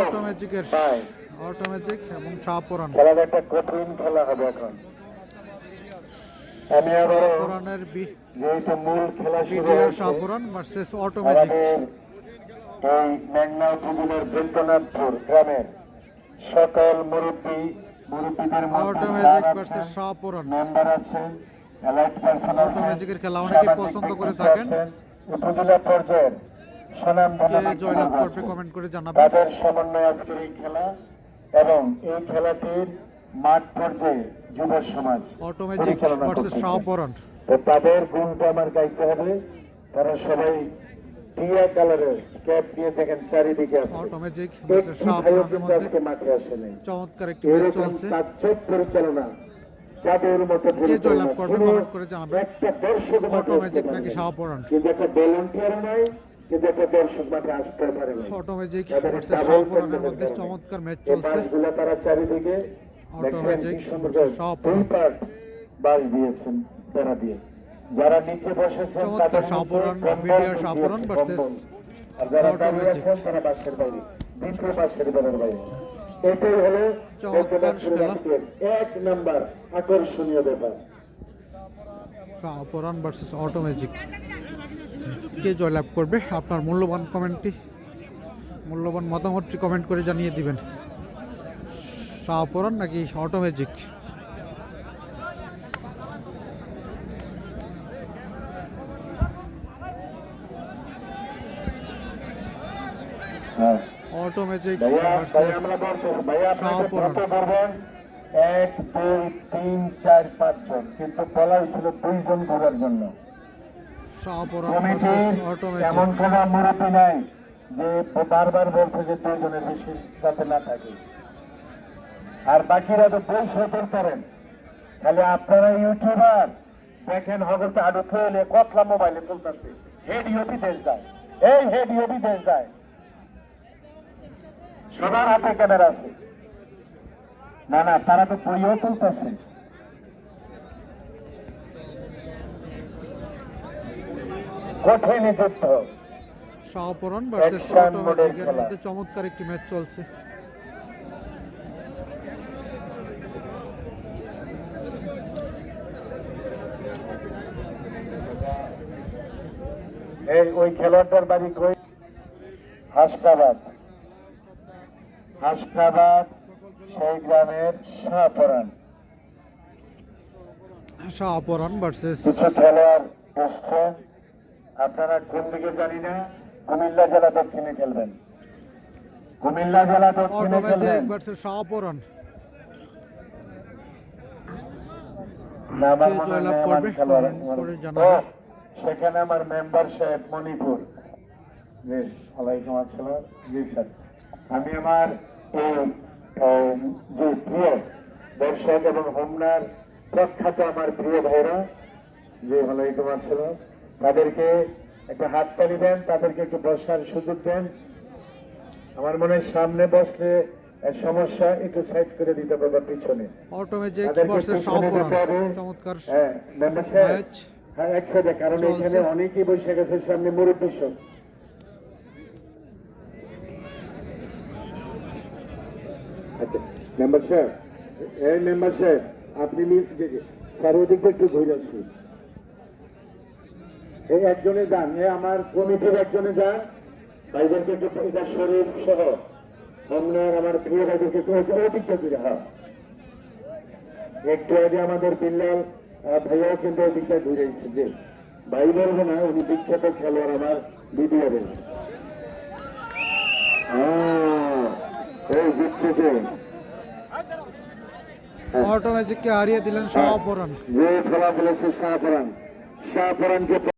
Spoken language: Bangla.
অটোমেটিকের অটোমেটিক এবং শাহপুরান। খেলাটা একটা কঠিন খেলা হবে এখন। আমি আবার শাহপুরানের যেহেতু মূল খেলা শুরু বিডিআর হয়েছে, শাহপুরান ভার্সেস অটোমেটিক। এই মেঘনা উপজেলার বেলতনাথপুর গ্রামের সকল মুরব্বীদের অটোমেটিক ভার্সেস শাহপুরান। মেম্বার আছেন, এলাইট পারসন আছেন, অটোমেটিকের খেলা অনেকে পছন্দ করে থাকেন। উপজেলা পর্যায়ের কে জয়লাভ করবে কমেন্ট করে জানাবেন। তাদের সমন্বয়ে আজকের এই খেলা এবং এই খেলাটির মাঠ পর্যায়ে যুব সমাজ অটোমেটিক ভার্সেস শাহপুরান। তো তাদের গুণটা আমার গাইতে হবে। তারা সবাই টিয়া কালারের ক্যাপ দিয়ে দেখেন চারিদিকে আছে। অটোমেটিক ভার্সেস শাহপুরানের মধ্যে মাঠে আসে নাই। চমৎকার একটি ম্যাচ চলছে। চোখ পরিচালনা জাদুর মতো কে জয়লাভ করবে কমেন্ট করে জানাবেন। একটা দর্শক অটোমেটিক নাকি শাহপুরান? কিন্তু একটা ভলান্টিয়ার নাই, কিন্তু একটা দর্শক মাঠে আসতে পারে না। অটোমেটিক ভার্সেস শাহপুরানের মধ্যে চমৎকার ম্যাচ চলছে। তারা চারিদিকে অটোমেটিক ভার্সেস শাহপুরান। বাস দিয়েছেন তারা দিয়ে, যারা নিচে বসেছেন চমৎকার শাহপুরান বিডিআর শাহপুরান ভার্সেস আর যারা দাঁড়িয়ে অটোমেটিক। আছেন তারা বাসের বাইরে, দ্বিতীয় বাসের বেলার বাইরে। এটাই হলো চমৎকার খেলা। এক নাম্বার আকর্ষণীয় ব্যাপার। Shahpuran versus automatic. কে জয়লাভ করবে আপনার মূল্যবান মতামতটি কমেন্ট করে জানিয়ে দিবেন। শাহপুরান নাকি অটোমেটিক? Automatic versus Shahpuran. 1 2 3 4 5 জন, কিন্তু বলা হয়েছিল 2 জন ঘোরার জন্য। Shahpuran versus automatic. এমন কোন মুরব্বী নাই যে বারবার বলছে যে 2 জনের বেশি যাতে না থাকে। আর বাকিরা তো বই করেন। খালি আপনারা ইউটিউবার দেখেন, হগত আড়ু থইলে কতলা মোবাইলে তুলতেছে, হেডিও বিদেশ যায়, এই হেডিও বিদেশ যায়, সবার হাতে ক্যামেরা আছে। না না, তারা তো বইও তুলতেছে। কঠিন যুদ্ধ। শাহপুরান ভার্সেস অটোমেটিকের মধ্যে চমৎকার একটি ম্যাচ চলছে। ওই খেলোয়াড়টার বাড়ি কই? হাসনাবাদ সেই গ্রামের শাহপুরান ভার্সেস কিছু খেলোয়াড় এসছে। আপনারা কোন দিকে জানি না, কুমিল্লা জেলা দক্ষিণে খেলবেন। কুমিল্লা জেলা দক্ষিণে খেলবেন ভার্সেস শাহপুরান। আমার জয়লাভ করবে কমেন্ট করে জানাবেন। সেখানে আমার মেম্বার সাহেব মণিপুর। জি ওয়ালাইকুম আসসালাম। জি স্যার, আমি আমার যে প্রিয় দর্শক এবং হোমনার প্রখ্যাত আমার প্রিয় ভাইরা, জি ওয়ালাইকুম আসসালাম, তাদেরকে একটা হাততালি দেন, তাদেরকে একটু বসার সুযোগ দেন। আমার মনে হয় সামনে বসলে সমস্যা, একটু সাইড করে দিতে পারবে পিছনে। Automatic versus Shahpuran. চমৎকার ম্যাচ। হ্যাঁ, একসাথে, কারণ এখানে অনেকেই বসে গেছে সামনে মুরব্বী সব। আচ্ছা মেম্বার সাহেব, এই মেম্বার সাহেব আপনি চারোদিকে একটু ঘুরে আসুন। এই একজনে যান, আমার কমিটির একজনে যান, ভাইদেরকে একটু এটা শরীর সহ আপনার আমার প্রিয় ভাইদেরকে ওদিকটা ঘুরে। হ্যাঁ, একটু আগে আমাদের বিল্লাল ভাইয়াও কিন্তু ওদিকটা ঘুরে এসেছে। যে ভাই বলবো না, উনি বিখ্যাত খেলোয়াড় আমার বিডিআরের। এই জিতছে যে অটোমেটিককে হারিয়ে দিলেন শাহপুরান। যে খেলা বলেছে শাহপুরানকে